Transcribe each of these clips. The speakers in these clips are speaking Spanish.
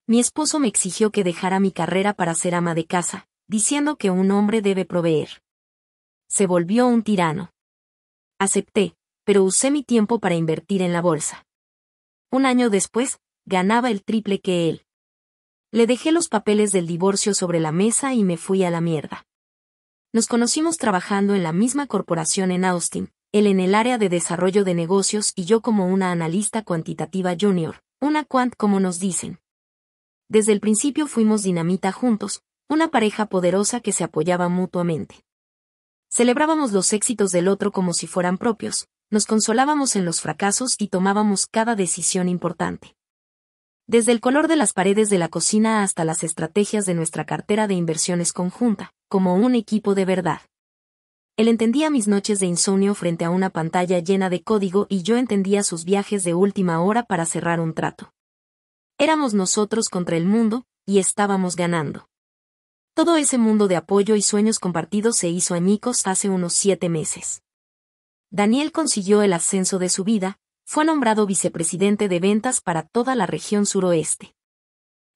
Mi esposo me exigió que dejara mi carrera para ser ama de casa, diciendo que un hombre debe proveer. Se volvió un tirano. Acepté, pero usé mi tiempo para invertir en la bolsa. Un año después, ganaba el triple que él. Le dejé los papeles del divorcio sobre la mesa y me fui a la mierda. Nos conocimos trabajando en la misma corporación en Austin, él en el área de desarrollo de negocios y yo como una analista cuantitativa junior, una quant como nos dicen. Desde el principio fuimos dinamita juntos, una pareja poderosa que se apoyaba mutuamente. Celebrábamos los éxitos del otro como si fueran propios, nos consolábamos en los fracasos y tomábamos cada decisión importante. Desde el color de las paredes de la cocina hasta las estrategias de nuestra cartera de inversiones conjunta, como un equipo de verdad. Él entendía mis noches de insomnio frente a una pantalla llena de código y yo entendía sus viajes de última hora para cerrar un trato. Éramos nosotros contra el mundo, y estábamos ganando. Todo ese mundo de apoyo y sueños compartidos se hizo añicos hace unos 7 meses. Daniel consiguió el ascenso de su vida, fue nombrado vicepresidente de ventas para toda la región suroeste.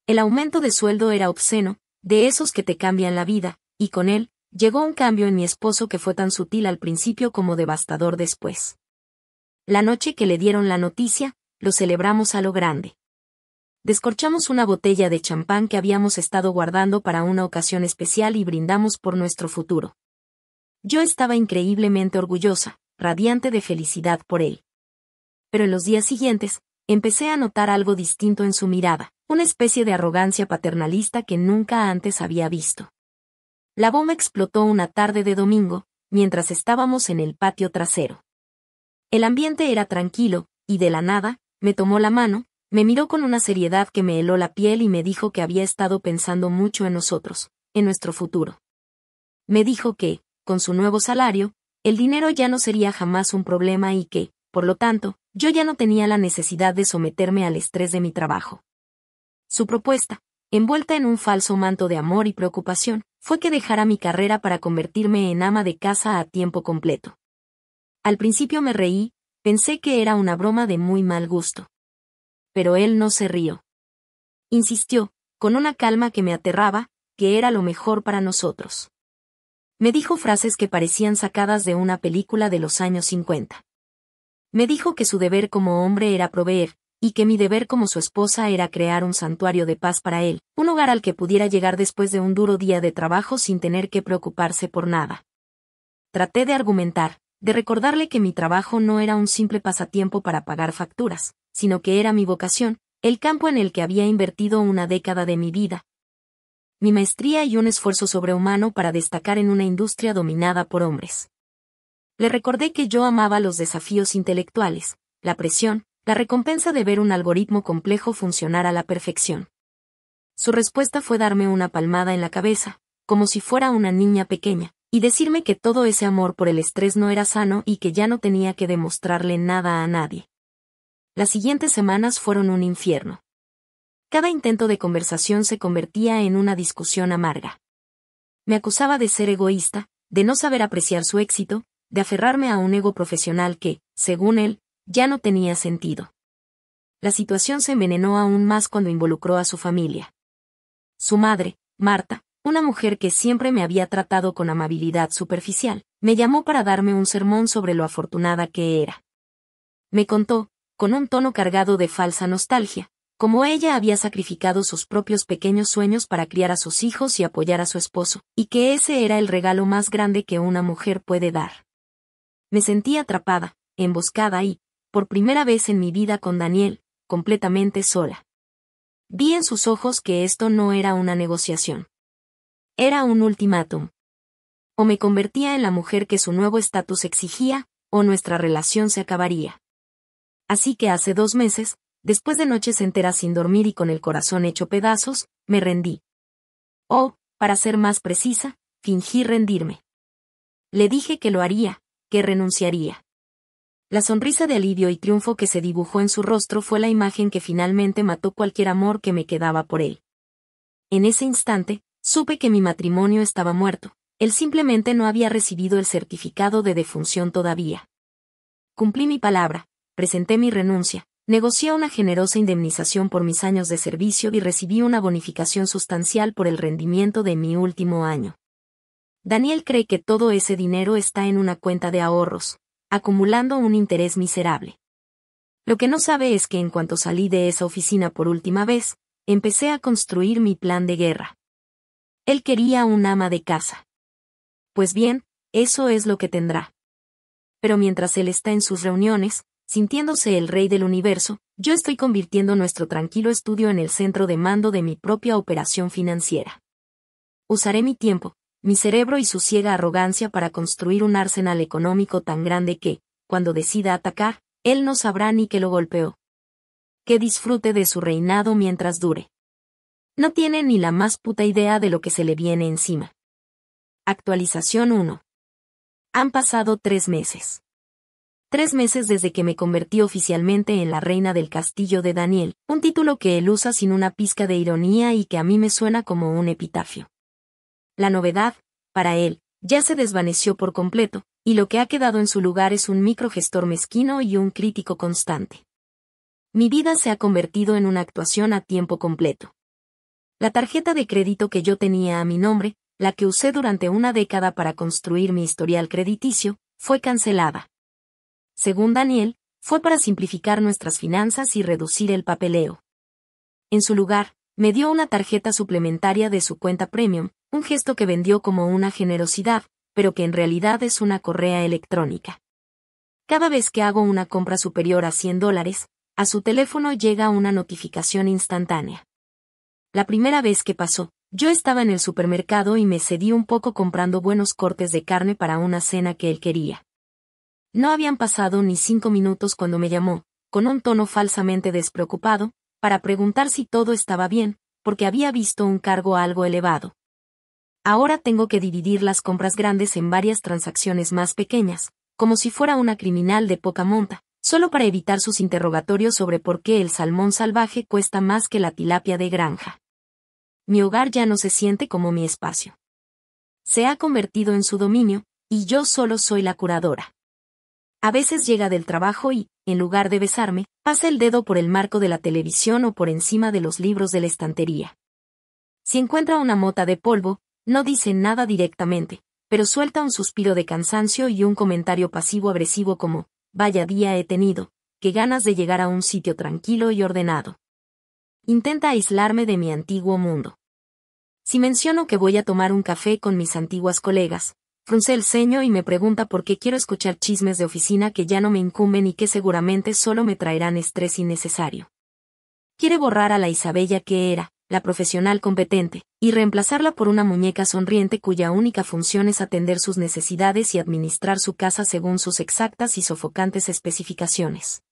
El aumento de sueldo era obsceno, de esos que te cambian la vida, y con él, llegó un cambio en mi esposo que fue tan sutil al principio como devastador después. La noche que le dieron la noticia, lo celebramos a lo grande. Descorchamos una botella de champán que habíamos estado guardando para una ocasión especial y brindamos por nuestro futuro. Yo estaba increíblemente orgullosa, radiante de felicidad por él. Pero en los días siguientes, empecé a notar algo distinto en su mirada, una especie de arrogancia paternalista que nunca antes había visto. La bomba explotó una tarde de domingo, mientras estábamos en el patio trasero. El ambiente era tranquilo, y de la nada, me tomó la mano, me miró con una seriedad que me heló la piel y me dijo que había estado pensando mucho en nosotros, en nuestro futuro. Me dijo que, con su nuevo salario, el dinero ya no sería jamás un problema y que, por lo tanto, yo ya no tenía la necesidad de someterme al estrés de mi trabajo. Su propuesta, envuelta en un falso manto de amor y preocupación, fue que dejara mi carrera para convertirme en ama de casa a tiempo completo. Al principio me reí, pensé que era una broma de muy mal gusto. Pero él no se rió. Insistió, con una calma que me aterraba, que era lo mejor para nosotros. Me dijo frases que parecían sacadas de una película de los años 50. Me dijo que su deber como hombre era proveer, y que mi deber como su esposa era crear un santuario de paz para él, un hogar al que pudiera llegar después de un duro día de trabajo sin tener que preocuparse por nada. Traté de argumentar, de recordarle que mi trabajo no era un simple pasatiempo para pagar facturas, sino que era mi vocación, el campo en el que había invertido una década de mi vida. Mi maestría y un esfuerzo sobrehumano para destacar en una industria dominada por hombres. Le recordé que yo amaba los desafíos intelectuales, la presión, la recompensa de ver un algoritmo complejo funcionar a la perfección. Su respuesta fue darme una palmada en la cabeza, como si fuera una niña pequeña, y decirme que todo ese amor por el estrés no era sano y que ya no tenía que demostrarle nada a nadie. Las siguientes semanas fueron un infierno. Cada intento de conversación se convertía en una discusión amarga. Me acusaba de ser egoísta, de no saber apreciar su éxito, de aferrarme a un ego profesional que, según él, ya no tenía sentido. La situación se envenenó aún más cuando involucró a su familia. Su madre, Marta, una mujer que siempre me había tratado con amabilidad superficial, me llamó para darme un sermón sobre lo afortunada que era. Me contó, con un tono cargado de falsa nostalgia, cómo ella había sacrificado sus propios pequeños sueños para criar a sus hijos y apoyar a su esposo, y que ese era el regalo más grande que una mujer puede dar. Me sentí atrapada, emboscada y, por primera vez en mi vida con Daniel, completamente sola. Vi en sus ojos que esto no era una negociación. Era un ultimátum. O me convertía en la mujer que su nuevo estatus exigía, o nuestra relación se acabaría. Así que hace 2 meses, después de noches enteras sin dormir y con el corazón hecho pedazos, me rendí. O, para ser más precisa, fingí rendirme. Le dije que lo haría, que renunciaría. La sonrisa de alivio y triunfo que se dibujó en su rostro fue la imagen que finalmente mató cualquier amor que me quedaba por él. En ese instante, supe que mi matrimonio estaba muerto, él simplemente no había recibido el certificado de defunción todavía. Cumplí mi palabra, presenté mi renuncia, Negocié una generosa indemnización por mis años de servicio y recibí una bonificación sustancial por el rendimiento de mi último año. Daniel cree que todo ese dinero está en una cuenta de ahorros, acumulando un interés miserable. Lo que no sabe es que en cuanto salí de esa oficina por última vez, empecé a construir mi plan de guerra. Él quería un ama de casa. Pues bien, eso es lo que tendrá. Pero mientras él está en sus reuniones, sintiéndose el rey del universo, yo estoy convirtiendo nuestro tranquilo estudio en el centro de mando de mi propia operación financiera. Usaré mi tiempo, mi cerebro y su ciega arrogancia para construir un arsenal económico tan grande que, cuando decida atacar, él no sabrá ni que lo golpeó. Que disfrute de su reinado mientras dure. No tiene ni la más puta idea de lo que se le viene encima. Actualización 1. Han pasado 3 meses. 3 meses desde que me convertí oficialmente en la reina del castillo de Daniel, un título que él usa sin una pizca de ironía y que a mí me suena como un epitafio. La novedad, para él, ya se desvaneció por completo, y lo que ha quedado en su lugar es un microgestor mezquino y un crítico constante. Mi vida se ha convertido en una actuación a tiempo completo. La tarjeta de crédito que yo tenía a mi nombre, la que usé durante una década para construir mi historial crediticio, fue cancelada. Según Daniel, fue para simplificar nuestras finanzas y reducir el papeleo. En su lugar, me dio una tarjeta suplementaria de su cuenta premium, un gesto que vendió como una generosidad, pero que en realidad es una correa electrónica. Cada vez que hago una compra superior a $100, a su teléfono llega una notificación instantánea. La primera vez que pasó, yo estaba en el supermercado y me cedí un poco comprando buenos cortes de carne para una cena que él quería. No habían pasado ni 5 minutos cuando me llamó, con un tono falsamente despreocupado, para preguntar si todo estaba bien, porque había visto un cargo algo elevado. Ahora tengo que dividir las compras grandes en varias transacciones más pequeñas, como si fuera una criminal de poca monta, solo para evitar sus interrogatorios sobre por qué el salmón salvaje cuesta más que la tilapia de granja. Mi hogar ya no se siente como mi espacio. Se ha convertido en su dominio, y yo solo soy la curadora. A veces llega del trabajo y, en lugar de besarme, pasa el dedo por el marco de la televisión o por encima de los libros de la estantería. Si encuentra una mota de polvo, no dice nada directamente, pero suelta un suspiro de cansancio y un comentario pasivo-agresivo como, vaya día he tenido, qué ganas de llegar a un sitio tranquilo y ordenado. Intenta aislarme de mi antiguo mundo. Si menciono que voy a tomar un café con mis antiguas colegas, frunce el ceño y me pregunta por qué quiero escuchar chismes de oficina que ya no me incumben y que seguramente solo me traerán estrés innecesario. Quiere borrar a la Isabella que era, la profesional competente, y reemplazarla por una muñeca sonriente cuya única función es atender sus necesidades y administrar su casa según sus exactas y sofocantes especificaciones.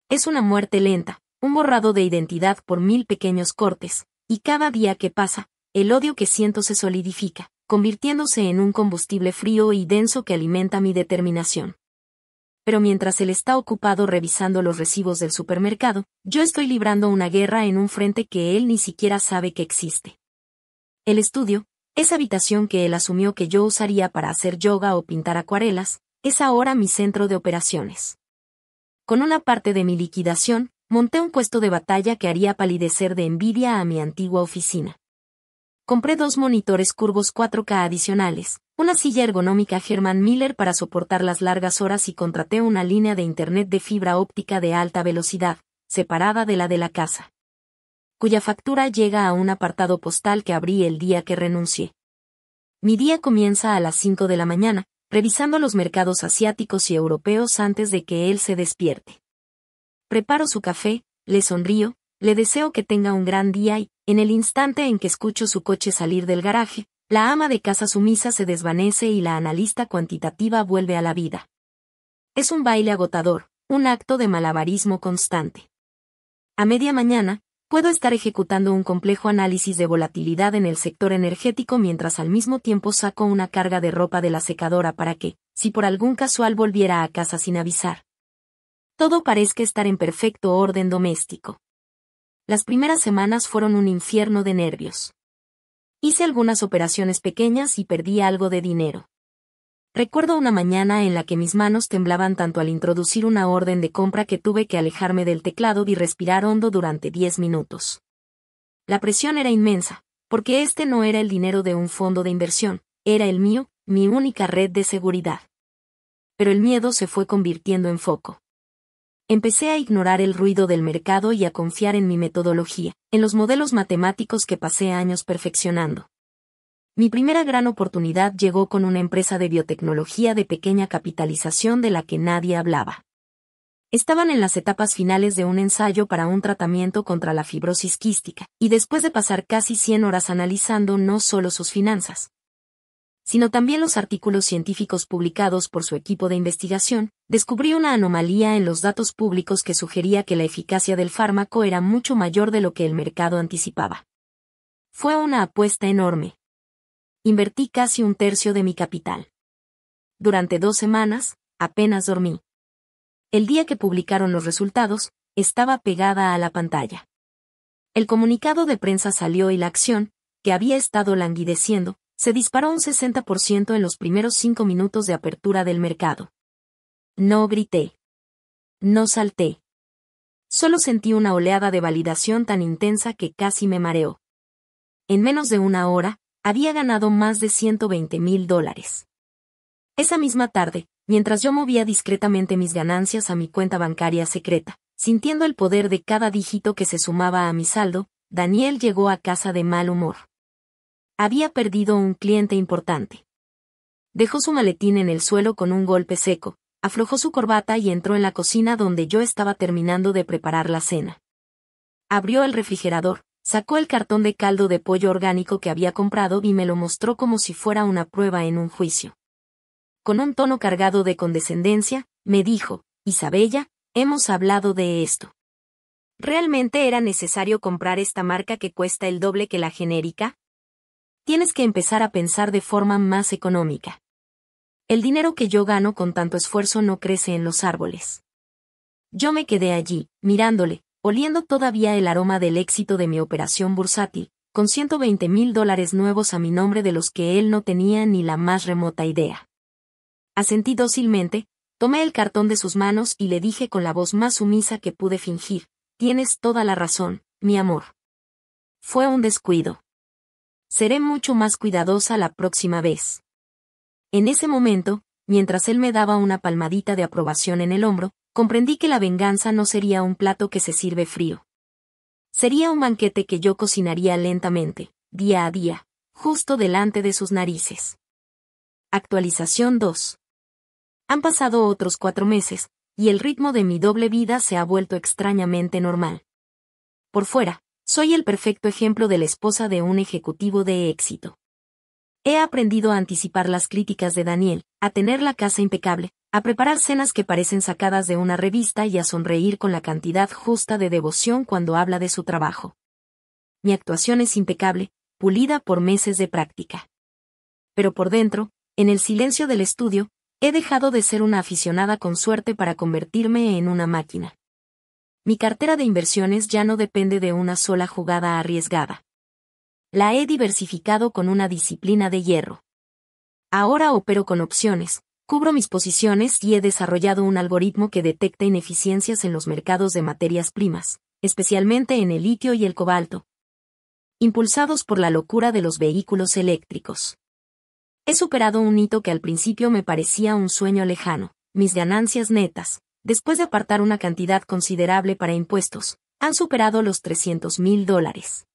Es una muerte lenta, un borrado de identidad por 1000 pequeños cortes, y cada día que pasa, el odio que siento se solidifica, convirtiéndose en un combustible frío y denso que alimenta mi determinación. Pero mientras él está ocupado revisando los recibos del supermercado, yo estoy librando una guerra en un frente que él ni siquiera sabe que existe. El estudio, esa habitación que él asumió que yo usaría para hacer yoga o pintar acuarelas, es ahora mi centro de operaciones. Con una parte de mi liquidación, monté un puesto de batalla que haría palidecer de envidia a mi antigua oficina. Compré 2 monitores curvos 4K adicionales, una silla ergonómica Herman Miller para soportar las largas horas y contraté una línea de internet de fibra óptica de alta velocidad, separada de la casa, cuya factura llega a un apartado postal que abrí el día que renuncié. Mi día comienza a las 5 de la mañana, revisando los mercados asiáticos y europeos antes de que él se despierte. Preparo su café, le sonrío, le deseo que tenga un gran día y, en el instante en que escucho su coche salir del garaje, la ama de casa sumisa se desvanece y la analista cuantitativa vuelve a la vida. Es un baile agotador, un acto de malabarismo constante. A media mañana, puedo estar ejecutando un complejo análisis de volatilidad en el sector energético mientras al mismo tiempo saco una carga de ropa de la secadora para que, si por algún casual volviera a casa sin avisar, todo parezca estar en perfecto orden doméstico. Las primeras semanas fueron un infierno de nervios. Hice algunas operaciones pequeñas y perdí algo de dinero. Recuerdo una mañana en la que mis manos temblaban tanto al introducir una orden de compra que tuve que alejarme del teclado y respirar hondo durante 10 minutos. La presión era inmensa, porque este no era el dinero de un fondo de inversión, era el mío, mi única red de seguridad. Pero el miedo se fue convirtiendo en foco. Empecé a ignorar el ruido del mercado y a confiar en mi metodología, en los modelos matemáticos que pasé años perfeccionando. Mi primera gran oportunidad llegó con una empresa de biotecnología de pequeña capitalización de la que nadie hablaba. Estaban en las etapas finales de un ensayo para un tratamiento contra la fibrosis quística, y después de pasar casi 100 horas analizando no solo sus finanzas, sino también los artículos científicos publicados por su equipo de investigación, descubrí una anomalía en los datos públicos que sugería que la eficacia del fármaco era mucho mayor de lo que el mercado anticipaba. Fue una apuesta enorme. Invertí casi un tercio de mi capital. Durante 2 semanas, apenas dormí. El día que publicaron los resultados, estaba pegada a la pantalla. El comunicado de prensa salió y la acción, que había estado languideciendo, se disparó un 60% en los primeros 5 minutos de apertura del mercado. No grité. No salté. Solo sentí una oleada de validación tan intensa que casi me mareó. En menos de una hora, había ganado más de $120,000. Esa misma tarde, mientras yo movía discretamente mis ganancias a mi cuenta bancaria secreta, sintiendo el poder de cada dígito que se sumaba a mi saldo, Daniel llegó a casa de mal humor. Había perdido un cliente importante. Dejó su maletín en el suelo con un golpe seco, aflojó su corbata y entró en la cocina donde yo estaba terminando de preparar la cena. Abrió el refrigerador, sacó el cartón de caldo de pollo orgánico que había comprado y me lo mostró como si fuera una prueba en un juicio. Con un tono cargado de condescendencia, me dijo, Isabella, hemos hablado de esto. ¿Realmente era necesario comprar esta marca que cuesta el doble que la genérica? Tienes que empezar a pensar de forma más económica. El dinero que yo gano con tanto esfuerzo no crece en los árboles. Yo me quedé allí, mirándole, oliendo todavía el aroma del éxito de mi operación bursátil, con $120,000 nuevos a mi nombre de los que él no tenía ni la más remota idea. Asentí dócilmente, tomé el cartón de sus manos y le dije con la voz más sumisa que pude fingir, tienes toda la razón, mi amor. Fue un descuido. Seré mucho más cuidadosa la próxima vez. En ese momento, mientras él me daba una palmadita de aprobación en el hombro, comprendí que la venganza no sería un plato que se sirve frío. Sería un banquete que yo cocinaría lentamente, día a día, justo delante de sus narices. Actualización 2. Han pasado otros 4 meses, y el ritmo de mi doble vida se ha vuelto extrañamente normal. Por fuera, soy el perfecto ejemplo de la esposa de un ejecutivo de éxito. He aprendido a anticipar las críticas de Daniel, a tener la casa impecable, a preparar cenas que parecen sacadas de una revista y a sonreír con la cantidad justa de devoción cuando habla de su trabajo. Mi actuación es impecable, pulida por meses de práctica. Pero por dentro, en el silencio del estudio, he dejado de ser una aficionada con suerte para convertirme en una máquina. Mi cartera de inversiones ya no depende de una sola jugada arriesgada. La he diversificado con una disciplina de hierro. Ahora opero con opciones, cubro mis posiciones y he desarrollado un algoritmo que detecta ineficiencias en los mercados de materias primas, especialmente en el litio y el cobalto, impulsados por la locura de los vehículos eléctricos. He superado un hito que al principio me parecía un sueño lejano, mis ganancias netas, después de apartar una cantidad considerable para impuestos, han superado los $300,000.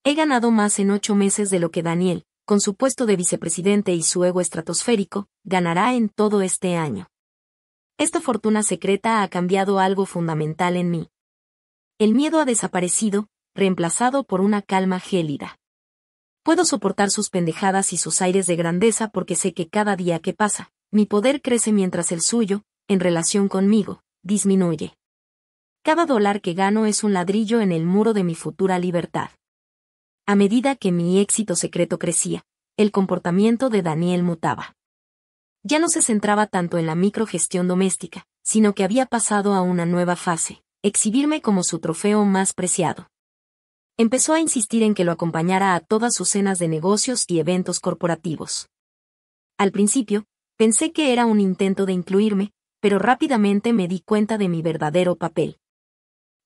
He ganado más en 8 meses de lo que Daniel, con su puesto de vicepresidente y su ego estratosférico, ganará en todo este año. Esta fortuna secreta ha cambiado algo fundamental en mí. El miedo ha desaparecido, reemplazado por una calma gélida. Puedo soportar sus pendejadas y sus aires de grandeza porque sé que cada día que pasa, mi poder crece mientras el suyo, en relación conmigo, disminuye. Cada dólar que gano es un ladrillo en el muro de mi futura libertad. A medida que mi éxito secreto crecía, el comportamiento de Daniel mutaba. Ya no se centraba tanto en la microgestión doméstica, sino que había pasado a una nueva fase, exhibirme como su trofeo más preciado. Empezó a insistir en que lo acompañara a todas sus cenas de negocios y eventos corporativos. Al principio, Pensé que era un intento de incluirme, pero rápidamente me di cuenta de mi verdadero papel.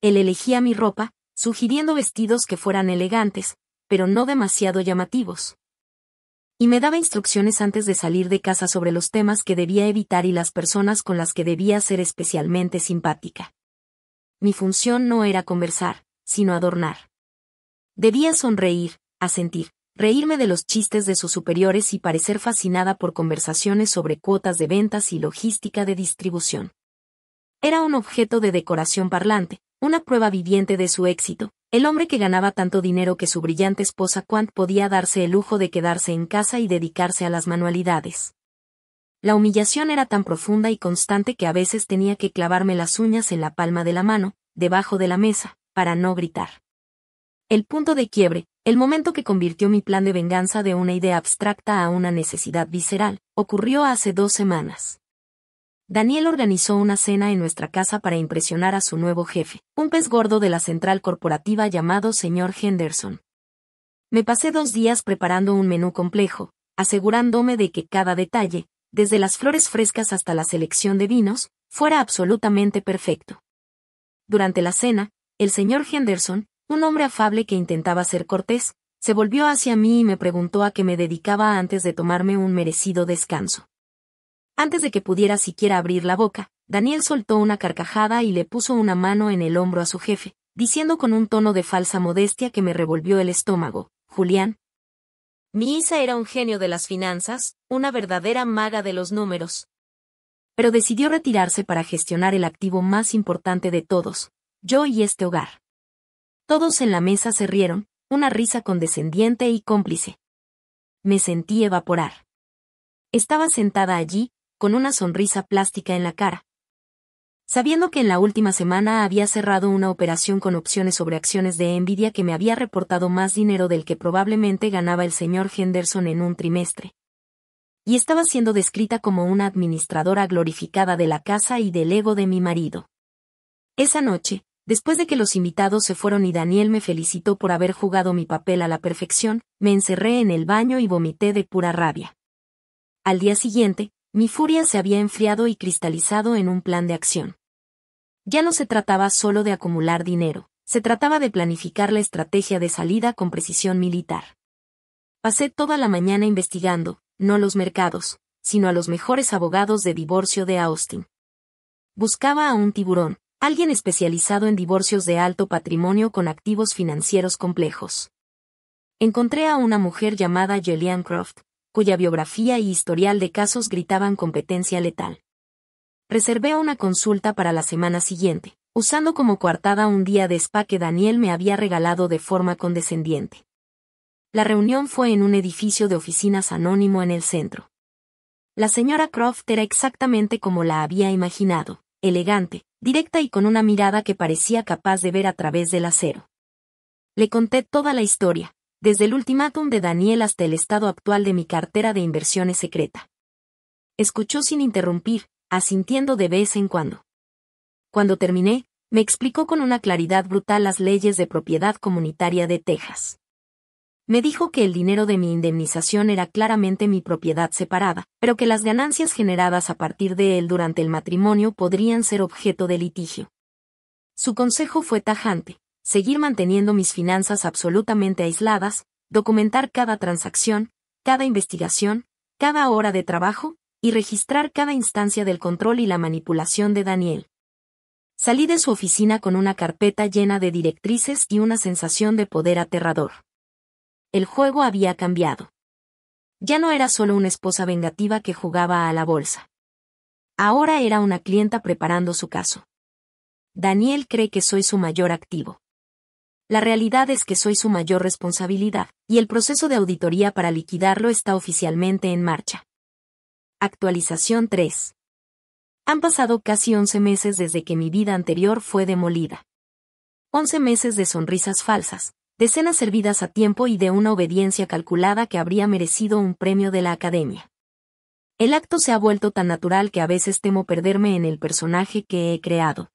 Él elegía mi ropa, sugiriendo vestidos que fueran elegantes, pero no demasiado llamativos. Y me daba instrucciones antes de salir de casa sobre los temas que debía evitar y las personas con las que debía ser especialmente simpática. Mi función no era conversar, sino adornar. Debía sonreír, asentir, reírme de los chistes de sus superiores y parecer fascinada por conversaciones sobre cuotas de ventas y logística de distribución. Era un objeto de decoración parlante, una prueba viviente de su éxito, el hombre que ganaba tanto dinero que su brillante esposa Quant podía darse el lujo de quedarse en casa y dedicarse a las manualidades. La humillación era tan profunda y constante que a veces tenía que clavarme las uñas en la palma de la mano, debajo de la mesa, para no gritar. El punto de quiebre, el momento que convirtió mi plan de venganza de una idea abstracta a una necesidad visceral, ocurrió hace 2 semanas. Daniel organizó una cena en nuestra casa para impresionar a su nuevo jefe, un pez gordo de la central corporativa llamado señor Henderson. Me pasé 2 días preparando un menú complejo, asegurándome de que cada detalle, desde las flores frescas hasta la selección de vinos, fuera absolutamente perfecto. Durante la cena, el señor Henderson, un hombre afable que intentaba ser cortés, se volvió hacia mí y me preguntó a qué me dedicaba antes de tomarme un merecido descanso. Antes de que pudiera siquiera abrir la boca, Daniel soltó una carcajada y le puso una mano en el hombro a su jefe, diciendo con un tono de falsa modestia que me revolvió el estómago: «Julián, mi Isa era un genio de las finanzas, una verdadera maga de los números». Pero decidió retirarse para gestionar el activo más importante de todos, yo y este hogar. Todos en la mesa se rieron, una risa condescendiente y cómplice. Me sentí evaporar. Estaba sentada allí, con una sonrisa plástica en la cara. Sabiendo que en la última semana había cerrado una operación con opciones sobre acciones de Nvidia que me había reportado más dinero del que probablemente ganaba el señor Henderson en un trimestre. Y estaba siendo descrita como una administradora glorificada de la casa y del ego de mi marido. Esa noche, después de que los invitados se fueron y Daniel me felicitó por haber jugado mi papel a la perfección, me encerré en el baño y vomité de pura rabia. Al día siguiente, mi furia se había enfriado y cristalizado en un plan de acción. Ya no se trataba solo de acumular dinero, se trataba de planificar la estrategia de salida con precisión militar. Pasé toda la mañana investigando, no los mercados, sino a los mejores abogados de divorcio de Austin. Buscaba a un tiburón, alguien especializado en divorcios de alto patrimonio con activos financieros complejos. Encontré a una mujer llamada Gillian Croft, cuya biografía y historial de casos gritaban competencia letal. Reservé una consulta para la semana siguiente, usando como coartada un día de spa que Daniel me había regalado de forma condescendiente. La reunión fue en un edificio de oficinas anónimo en el centro. La señora Croft era exactamente como la había imaginado, elegante, directa y con una mirada que parecía capaz de ver a través del acero. Le conté toda la historia, desde el ultimátum de Daniel hasta el estado actual de mi cartera de inversiones secreta. Escuchó sin interrumpir, asintiendo de vez en cuando. Cuando terminé, me explicó con una claridad brutal las leyes de propiedad comunitaria de Texas. Me dijo que el dinero de mi indemnización era claramente mi propiedad separada, pero que las ganancias generadas a partir de él durante el matrimonio podrían ser objeto de litigio. Su consejo fue tajante: seguir manteniendo mis finanzas absolutamente aisladas, documentar cada transacción, cada investigación, cada hora de trabajo, y registrar cada instancia del control y la manipulación de Daniel. Salí de su oficina con una carpeta llena de directrices y una sensación de poder aterrador. El juego había cambiado. Ya no era solo una esposa vengativa que jugaba a la bolsa. Ahora era una clienta preparando su caso. Daniel cree que soy su mayor activo. La realidad es que soy su mayor responsabilidad, y el proceso de auditoría para liquidarlo está oficialmente en marcha. Actualización 3. Han pasado casi 11 meses desde que mi vida anterior fue demolida. 11 meses de sonrisas falsas, de cenas servidas a tiempo y de una obediencia calculada que habría merecido un premio de la Academia. El acto se ha vuelto tan natural que a veces temo perderme en el personaje que he creado.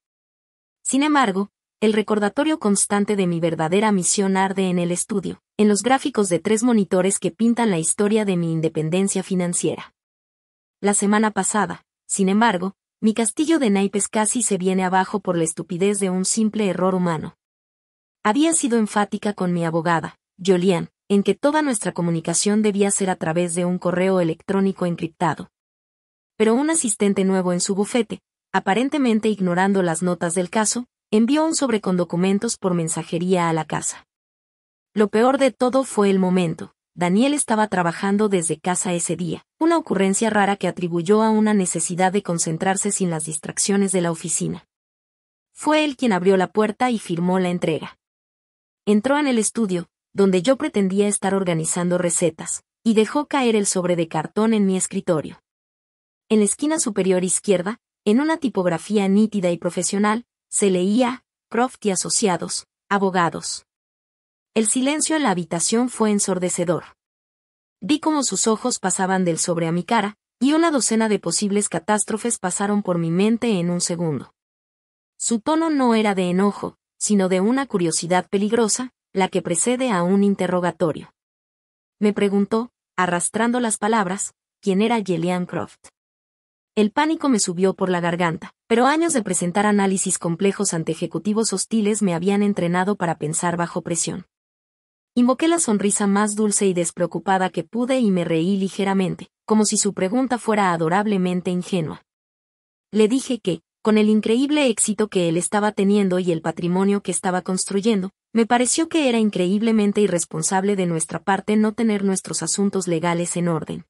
Sin embargo, el recordatorio constante de mi verdadera misión arde en el estudio, en los gráficos de 3 monitores que pintan la historia de mi independencia financiera. La semana pasada, sin embargo, mi castillo de naipes casi se viene abajo por la estupidez de un simple error humano. Había sido enfática con mi abogada, Julian, en que toda nuestra comunicación debía ser a través de un correo electrónico encriptado. Pero un asistente nuevo en su bufete, aparentemente ignorando las notas del caso, envió un sobre con documentos por mensajería a la casa. Lo peor de todo fue el momento. Daniel estaba trabajando desde casa ese día, una ocurrencia rara que atribuyó a una necesidad de concentrarse sin las distracciones de la oficina. Fue él quien abrió la puerta y firmó la entrega. Entró en el estudio, donde yo pretendía estar organizando recetas, y dejó caer el sobre de cartón en mi escritorio. En la esquina superior izquierda, en una tipografía nítida y profesional, se leía, Croft y Asociados, abogados. El silencio en la habitación fue ensordecedor. Vi cómo sus ojos pasaban del sobre a mi cara, y una docena de posibles catástrofes pasaron por mi mente en un segundo. Su tono no era de enojo, sino de una curiosidad peligrosa, la que precede a un interrogatorio. Me preguntó, arrastrando las palabras, quién era Gillian Croft. El pánico me subió por la garganta, pero años de presentar análisis complejos ante ejecutivos hostiles me habían entrenado para pensar bajo presión. Invoqué la sonrisa más dulce y despreocupada que pude y me reí ligeramente, como si su pregunta fuera adorablemente ingenua. Le dije que, con el increíble éxito que él estaba teniendo y el patrimonio que estaba construyendo, me pareció que era increíblemente irresponsable de nuestra parte no tener nuestros asuntos legales en orden.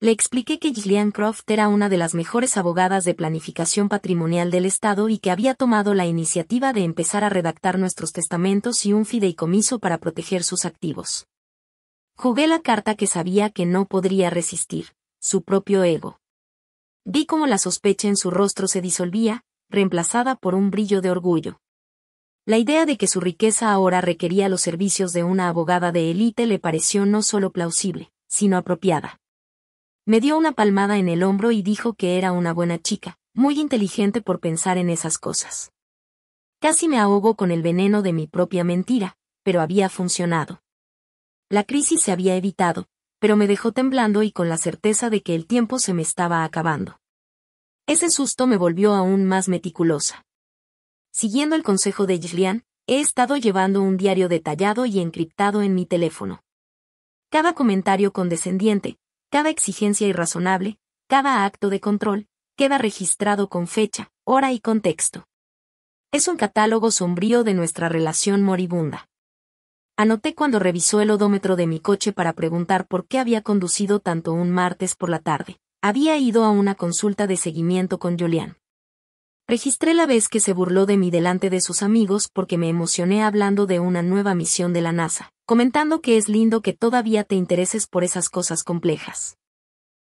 Le expliqué que Gillian Croft era una de las mejores abogadas de planificación patrimonial del Estado y que había tomado la iniciativa de empezar a redactar nuestros testamentos y un fideicomiso para proteger sus activos. Jugué la carta que sabía que no podría resistir, su propio ego. Vi cómo la sospecha en su rostro se disolvía, reemplazada por un brillo de orgullo. La idea de que su riqueza ahora requería los servicios de una abogada de élite le pareció no solo plausible, sino apropiada. Me dio una palmada en el hombro y dijo que era una buena chica, muy inteligente por pensar en esas cosas. Casi me ahogo con el veneno de mi propia mentira, pero había funcionado. La crisis se había evitado, pero me dejó temblando y con la certeza de que el tiempo se me estaba acabando. Ese susto me volvió aún más meticulosa. Siguiendo el consejo de Gillian, he estado llevando un diario detallado y encriptado en mi teléfono. Cada comentario condescendiente, cada exigencia irrazonable, cada acto de control, queda registrado con fecha, hora y contexto. Es un catálogo sombrío de nuestra relación moribunda. Anoté cuando revisó el odómetro de mi coche para preguntar por qué había conducido tanto un martes por la tarde. Había ido a una consulta de seguimiento con Julian. Registré la vez que se burló de mí delante de sus amigos porque me emocioné hablando de una nueva misión de la NASA, comentando que es lindo que todavía te intereses por esas cosas complejas.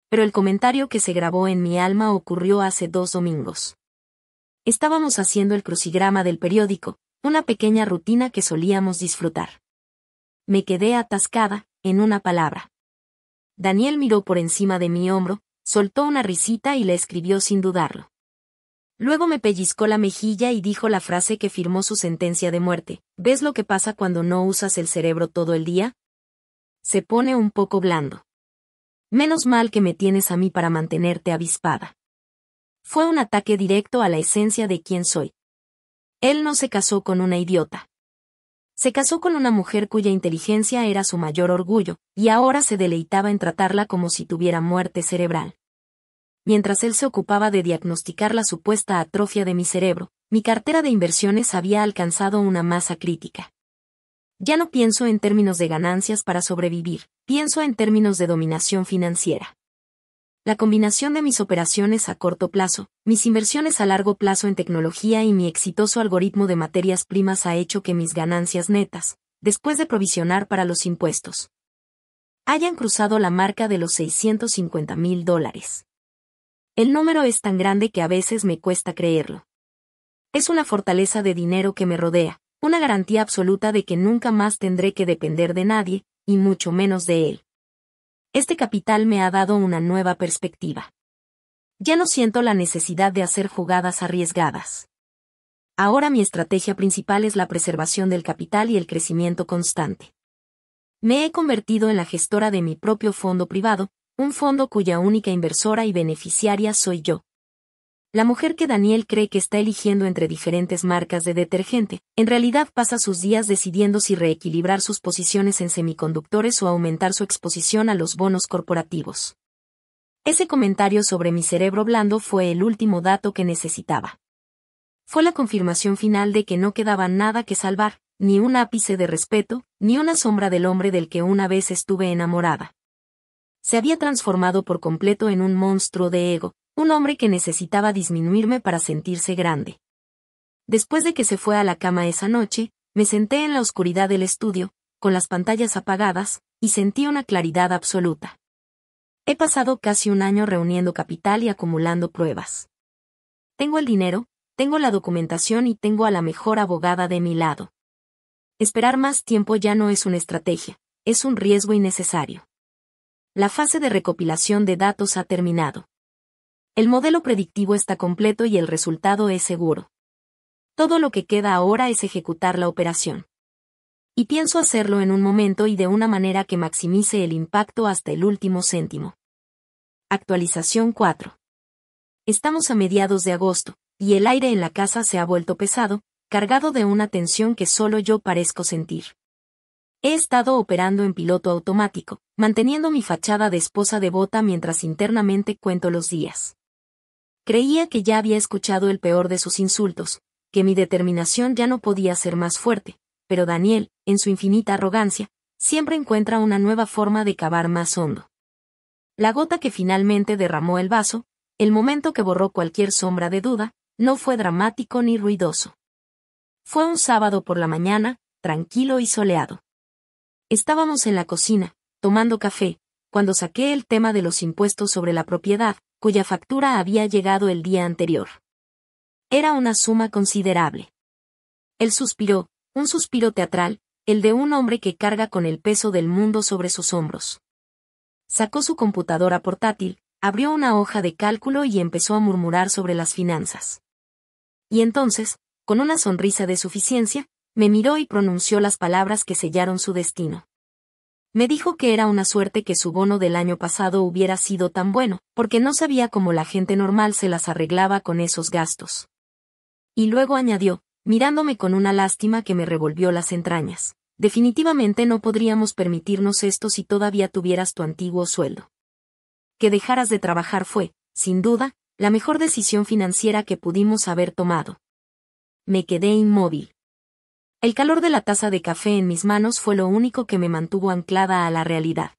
Pero el comentario que se grabó en mi alma ocurrió hace 2 domingos. Estábamos haciendo el crucigrama del periódico, una pequeña rutina que solíamos disfrutar. Me quedé atascada, en una palabra. Daniel miró por encima de mi hombro, soltó una risita y la escribió sin dudarlo. Luego me pellizcó la mejilla y dijo la frase que firmó su sentencia de muerte. ¿Ves lo que pasa cuando no usas el cerebro todo el día? Se pone un poco blando. Menos mal que me tienes a mí para mantenerte avispada. Fue un ataque directo a la esencia de quién soy. Él no se casó con una idiota. Se casó con una mujer cuya inteligencia era su mayor orgullo, y ahora se deleitaba en tratarla como si tuviera muerte cerebral. Mientras él se ocupaba de diagnosticar la supuesta atrofia de mi cerebro, mi cartera de inversiones había alcanzado una masa crítica. Ya no pienso en términos de ganancias para sobrevivir, pienso en términos de dominación financiera. La combinación de mis operaciones a corto plazo, mis inversiones a largo plazo en tecnología y mi exitoso algoritmo de materias primas ha hecho que mis ganancias netas, después de provisionar para los impuestos, hayan cruzado la marca de los $650,000. El número es tan grande que a veces me cuesta creerlo. Es una fortaleza de dinero que me rodea, una garantía absoluta de que nunca más tendré que depender de nadie, y mucho menos de él. Este capital me ha dado una nueva perspectiva. Ya no siento la necesidad de hacer jugadas arriesgadas. Ahora mi estrategia principal es la preservación del capital y el crecimiento constante. Me he convertido en la gestora de mi propio fondo privado, un fondo cuya única inversora y beneficiaria soy yo. La mujer que Daniel cree que está eligiendo entre diferentes marcas de detergente, en realidad pasa sus días decidiendo si reequilibrar sus posiciones en semiconductores o aumentar su exposición a los bonos corporativos. Ese comentario sobre mi cerebro blando fue el último dato que necesitaba. Fue la confirmación final de que no quedaba nada que salvar, ni un ápice de respeto, ni una sombra del hombre del que una vez estuve enamorada. Se había transformado por completo en un monstruo de ego, un hombre que necesitaba disminuirme para sentirse grande. Después de que se fue a la cama esa noche, me senté en la oscuridad del estudio, con las pantallas apagadas, y sentí una claridad absoluta. He pasado casi un año reuniendo capital y acumulando pruebas. Tengo el dinero, tengo la documentación y tengo a la mejor abogada de mi lado. Esperar más tiempo ya no es una estrategia, es un riesgo innecesario. La fase de recopilación de datos ha terminado. El modelo predictivo está completo y el resultado es seguro. Todo lo que queda ahora es ejecutar la operación. Y pienso hacerlo en un momento y de una manera que maximice el impacto hasta el último céntimo. Actualización 4. Estamos a mediados de agosto, y el aire en la casa se ha vuelto pesado, cargado de una tensión que solo yo parezco sentir. He estado operando en piloto automático, manteniendo mi fachada de esposa devota mientras internamente cuento los días. Creía que ya había escuchado el peor de sus insultos, que mi determinación ya no podía ser más fuerte, pero Daniel, en su infinita arrogancia, siempre encuentra una nueva forma de cavar más hondo. La gota que finalmente derramó el vaso, el momento que borró cualquier sombra de duda, no fue dramático ni ruidoso. Fue un sábado por la mañana, tranquilo y soleado. Estábamos en la cocina, tomando café, cuando saqué el tema de los impuestos sobre la propiedad, cuya factura había llegado el día anterior. Era una suma considerable. Él suspiró, un suspiro teatral, el de un hombre que carga con el peso del mundo sobre sus hombros. Sacó su computadora portátil, abrió una hoja de cálculo y empezó a murmurar sobre las finanzas. Y entonces, con una sonrisa de suficiencia, me miró y pronunció las palabras que sellaron su destino. Me dijo que era una suerte que su bono del año pasado hubiera sido tan bueno, porque no sabía cómo la gente normal se las arreglaba con esos gastos. Y luego añadió, mirándome con una lástima que me revolvió las entrañas: definitivamente no podríamos permitirnos esto si todavía tuvieras tu antiguo sueldo. Que dejaras de trabajar fue, sin duda, la mejor decisión financiera que pudimos haber tomado. Me quedé inmóvil. El calor de la taza de café en mis manos fue lo único que me mantuvo anclada a la realidad.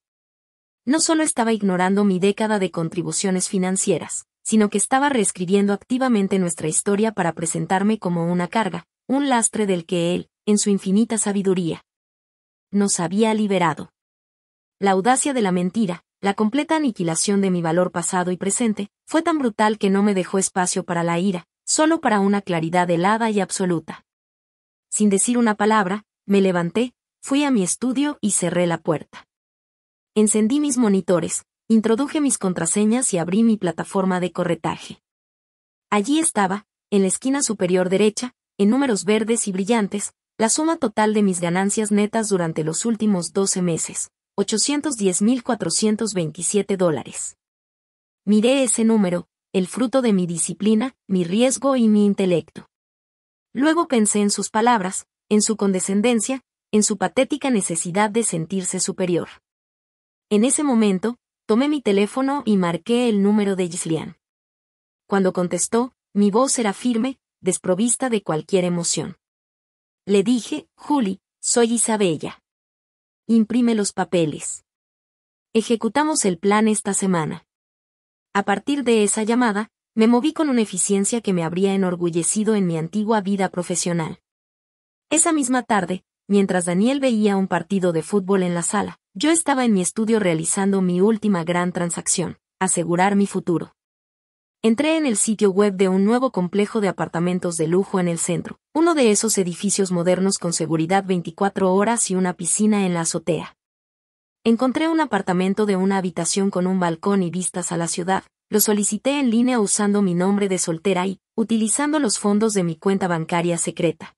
No solo estaba ignorando mi década de contribuciones financieras, sino que estaba reescribiendo activamente nuestra historia para presentarme como una carga, un lastre del que él, en su infinita sabiduría, nos había liberado. La audacia de la mentira, la completa aniquilación de mi valor pasado y presente, fue tan brutal que no me dejó espacio para la ira, solo para una claridad helada y absoluta. Sin decir una palabra, me levanté, fui a mi estudio y cerré la puerta. Encendí mis monitores, introduje mis contraseñas y abrí mi plataforma de corretaje. Allí estaba, en la esquina superior derecha, en números verdes y brillantes, la suma total de mis ganancias netas durante los últimos 12 meses, $810,427. Miré ese número, el fruto de mi disciplina, mi riesgo y mi intelecto. Luego pensé en sus palabras, en su condescendencia, en su patética necesidad de sentirse superior. En ese momento, tomé mi teléfono y marqué el número de Ghislaine. Cuando contestó, mi voz era firme, desprovista de cualquier emoción. Le dije: Julie, soy Isabella. Imprime los papeles. Ejecutamos el plan esta semana. A partir de esa llamada, me moví con una eficiencia que me habría enorgullecido en mi antigua vida profesional. Esa misma tarde, mientras Daniel veía un partido de fútbol en la sala, yo estaba en mi estudio realizando mi última gran transacción: asegurar mi futuro. Entré en el sitio web de un nuevo complejo de apartamentos de lujo en el centro, uno de esos edificios modernos con seguridad 24 horas y una piscina en la azotea. Encontré un apartamento de una habitación con un balcón y vistas a la ciudad. Lo solicité en línea usando mi nombre de soltera y, utilizando los fondos de mi cuenta bancaria secreta.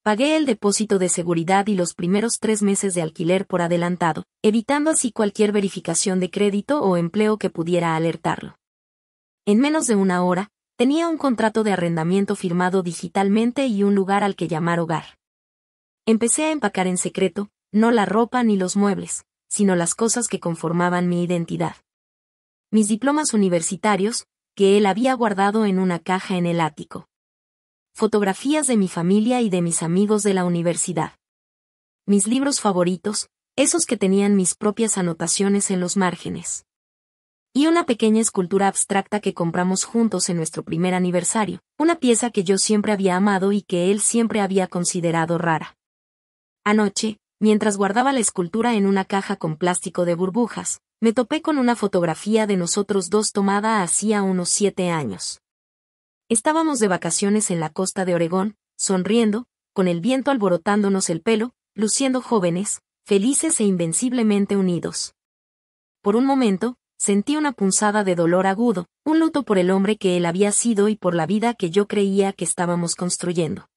Pagué el depósito de seguridad y los primeros 3 meses de alquiler por adelantado, evitando así cualquier verificación de crédito o empleo que pudiera alertarlo. En menos de una hora, tenía un contrato de arrendamiento firmado digitalmente y un lugar al que llamar hogar. Empecé a empacar en secreto, no la ropa ni los muebles, sino las cosas que conformaban mi identidad. Mis diplomas universitarios, que él había guardado en una caja en el ático. Fotografías de mi familia y de mis amigos de la universidad. Mis libros favoritos, esos que tenían mis propias anotaciones en los márgenes. Y una pequeña escultura abstracta que compramos juntos en nuestro primer aniversario, una pieza que yo siempre había amado y que él siempre había considerado rara. Anoche, mientras guardaba la escultura en una caja con plástico de burbujas, me topé con una fotografía de nosotros dos tomada hacía unos 7 años. Estábamos de vacaciones en la costa de Oregón, sonriendo, con el viento alborotándonos el pelo, luciendo jóvenes, felices e invenciblemente unidos. Por un momento, sentí una punzada de dolor agudo, un luto por el hombre que él había sido y por la vida que yo creía que estábamos construyendo.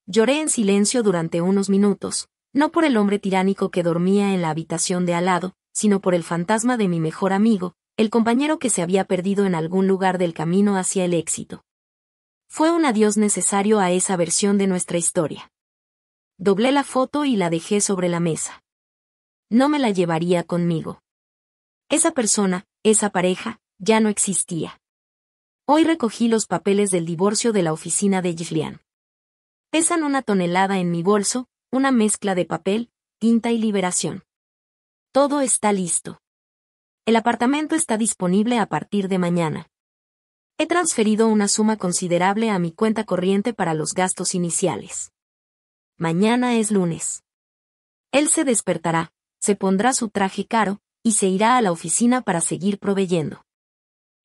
Lloré en silencio durante unos minutos, no por el hombre tiránico que dormía en la habitación de al lado, sino por el fantasma de mi mejor amigo, el compañero que se había perdido en algún lugar del camino hacia el éxito. Fue un adiós necesario a esa versión de nuestra historia. Doblé la foto y la dejé sobre la mesa. No me la llevaría conmigo. Esa persona, esa pareja, ya no existía. Hoy recogí los papeles del divorcio de la oficina de Gillian. Pesan 1 tonelada en mi bolso, una mezcla de papel, tinta y liberación. Todo está listo. El apartamento está disponible a partir de mañana. He transferido una suma considerable a mi cuenta corriente para los gastos iniciales. Mañana es lunes. Él se despertará, se pondrá su traje caro, y se irá a la oficina para seguir proveyendo.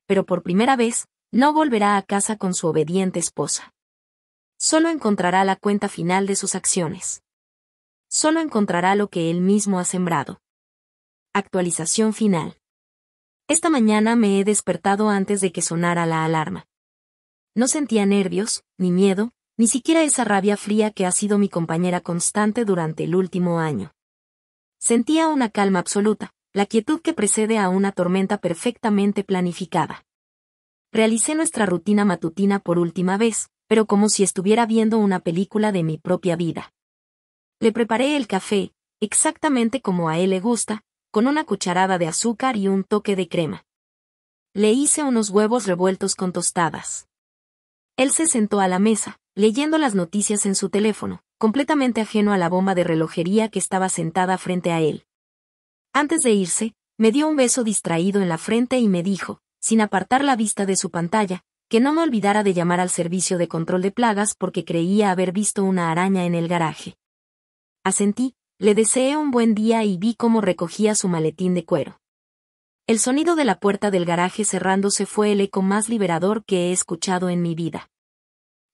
Pero por primera vez, no volverá a casa con su obediente esposa. Solo encontrará la cuenta final de sus acciones. Solo encontrará lo que él mismo ha sembrado. Actualización final. Esta mañana me he despertado antes de que sonara la alarma. No sentía nervios, ni miedo, ni siquiera esa rabia fría que ha sido mi compañera constante durante el último año. Sentía una calma absoluta, la quietud que precede a una tormenta perfectamente planificada. Realicé nuestra rutina matutina por última vez, pero como si estuviera viendo una película de mi propia vida. Le preparé el café, exactamente como a él le gusta, con una cucharada de azúcar y un toque de crema. Le hice unos huevos revueltos con tostadas. Él se sentó a la mesa, leyendo las noticias en su teléfono, completamente ajeno a la bomba de relojería que estaba sentada frente a él. Antes de irse, me dio un beso distraído en la frente y me dijo, sin apartar la vista de su pantalla, que no me olvidara de llamar al servicio de control de plagas porque creía haber visto una araña en el garaje. Asentí, le deseé un buen día y vi cómo recogía su maletín de cuero. El sonido de la puerta del garaje cerrándose fue el eco más liberador que he escuchado en mi vida.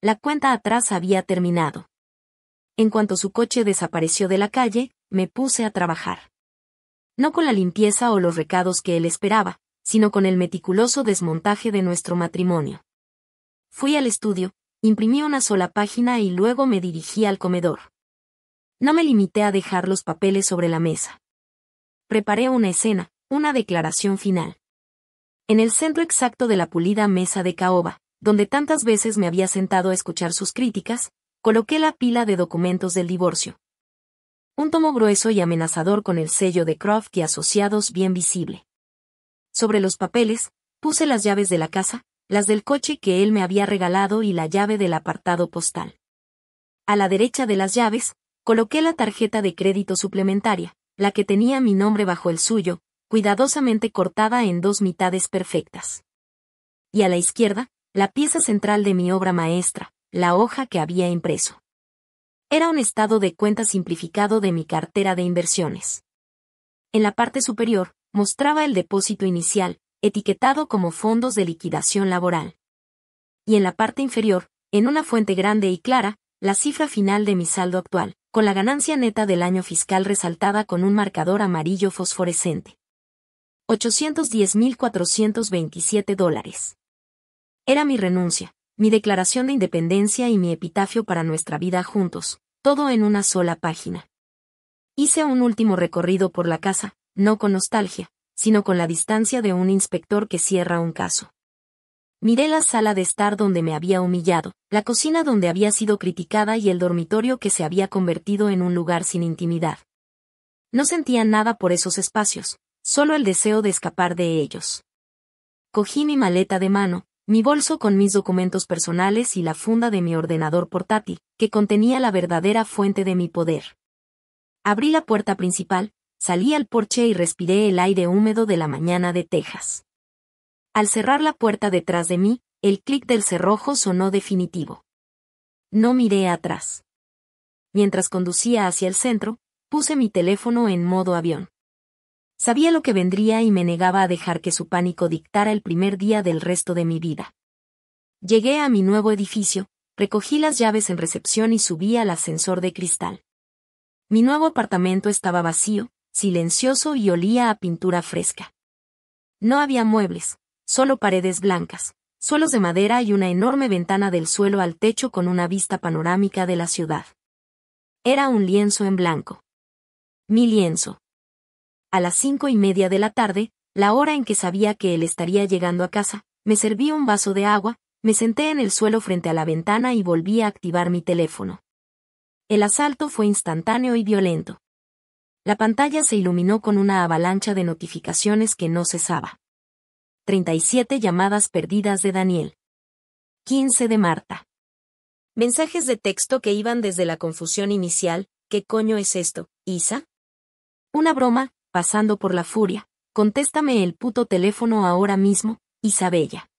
La cuenta atrás había terminado. En cuanto su coche desapareció de la calle, me puse a trabajar. No con la limpieza o los recados que él esperaba, sino con el meticuloso desmontaje de nuestro matrimonio. Fui al estudio, imprimí una sola página y luego me dirigí al comedor. No me limité a dejar los papeles sobre la mesa. Preparé una escena, una declaración final. En el centro exacto de la pulida mesa de caoba, donde tantas veces me había sentado a escuchar sus críticas, coloqué la pila de documentos del divorcio. Un tomo grueso y amenazador con el sello de Croft y Asociados bien visible. Sobre los papeles, puse las llaves de la casa, las del coche que él me había regalado y la llave del apartado postal. A la derecha de las llaves, coloqué la tarjeta de crédito suplementaria, la que tenía mi nombre bajo el suyo, cuidadosamente cortada en 2 mitades perfectas. Y a la izquierda, la pieza central de mi obra maestra, la hoja que había impreso. Era un estado de cuenta simplificado de mi cartera de inversiones. En la parte superior, mostraba el depósito inicial, etiquetado como fondos de liquidación laboral. Y en la parte inferior, en una fuente grande y clara, la cifra final de mi saldo actual, con la ganancia neta del año fiscal resaltada con un marcador amarillo fosforescente. $810,427. Era mi renuncia, mi declaración de independencia y mi epitafio para nuestra vida juntos, todo en una sola página. Hice un último recorrido por la casa, no con nostalgia, sino con la distancia de un inspector que cierra un caso. Miré la sala de estar donde me había humillado, la cocina donde había sido criticada y el dormitorio que se había convertido en un lugar sin intimidad. No sentía nada por esos espacios, solo el deseo de escapar de ellos. Cogí mi maleta de mano, mi bolso con mis documentos personales y la funda de mi ordenador portátil, que contenía la verdadera fuente de mi poder. Abrí la puerta principal, salí al porche y respiré el aire húmedo de la mañana de Texas. Al cerrar la puerta detrás de mí, el clic del cerrojo sonó definitivo. No miré atrás. Mientras conducía hacia el centro, puse mi teléfono en modo avión. Sabía lo que vendría y me negaba a dejar que su pánico dictara el primer día del resto de mi vida. Llegué a mi nuevo edificio, recogí las llaves en recepción y subí al ascensor de cristal. Mi nuevo apartamento estaba vacío, silencioso y olía a pintura fresca. No había muebles, solo paredes blancas, suelos de madera y una enorme ventana del suelo al techo con una vista panorámica de la ciudad. Era un lienzo en blanco. Mi lienzo. A las 5:30 de la tarde, la hora en que sabía que él estaría llegando a casa, me serví un vaso de agua, me senté en el suelo frente a la ventana y volví a activar mi teléfono. El asalto fue instantáneo y violento. La pantalla se iluminó con una avalancha de notificaciones que no cesaba. 37 llamadas perdidas de Daniel. 15 de Marta. Mensajes de texto que iban desde la confusión inicial, ¿qué coño es esto, Isa? Una broma, pasando por la furia, contéstame el puto teléfono ahora mismo, Isabella.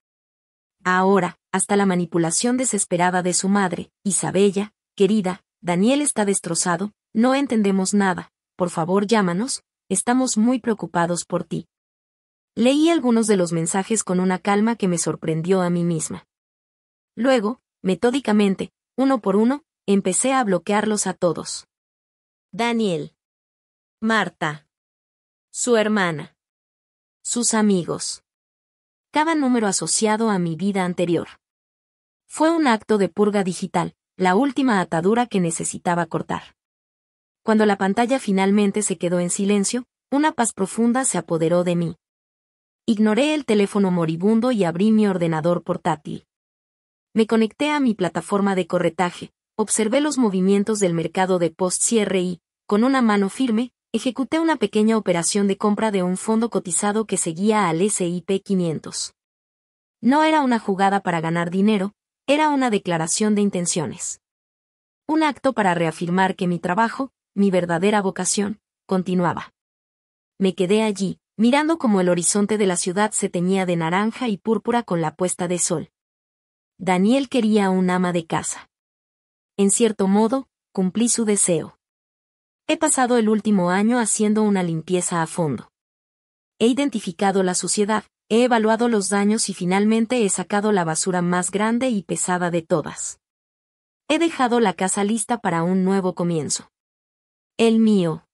Ahora, hasta la manipulación desesperada de su madre, Isabella, querida, Daniel está destrozado, no entendemos nada, por favor llámanos, estamos muy preocupados por ti. Leí algunos de los mensajes con una calma que me sorprendió a mí misma. Luego, metódicamente, uno por uno, empecé a bloquearlos a todos. Daniel. Marta. Su hermana. Sus amigos. Cada número asociado a mi vida anterior. Fue un acto de purga digital, la última atadura que necesitaba cortar. Cuando la pantalla finalmente se quedó en silencio, una paz profunda se apoderó de mí. Ignoré el teléfono moribundo y abrí mi ordenador portátil. Me conecté a mi plataforma de corretaje, observé los movimientos del mercado de post-cierre y, con una mano firme, ejecuté una pequeña operación de compra de un fondo cotizado que seguía al S&P 500. No era una jugada para ganar dinero, era una declaración de intenciones. Un acto para reafirmar que mi trabajo, mi verdadera vocación, continuaba. Me quedé allí, mirando cómo el horizonte de la ciudad se teñía de naranja y púrpura con la puesta de sol. Daniel quería un ama de casa. En cierto modo, cumplí su deseo. He pasado el último año haciendo una limpieza a fondo. He identificado la suciedad, he evaluado los daños y finalmente he sacado la basura más grande y pesada de todas. He dejado la casa lista para un nuevo comienzo. El mío.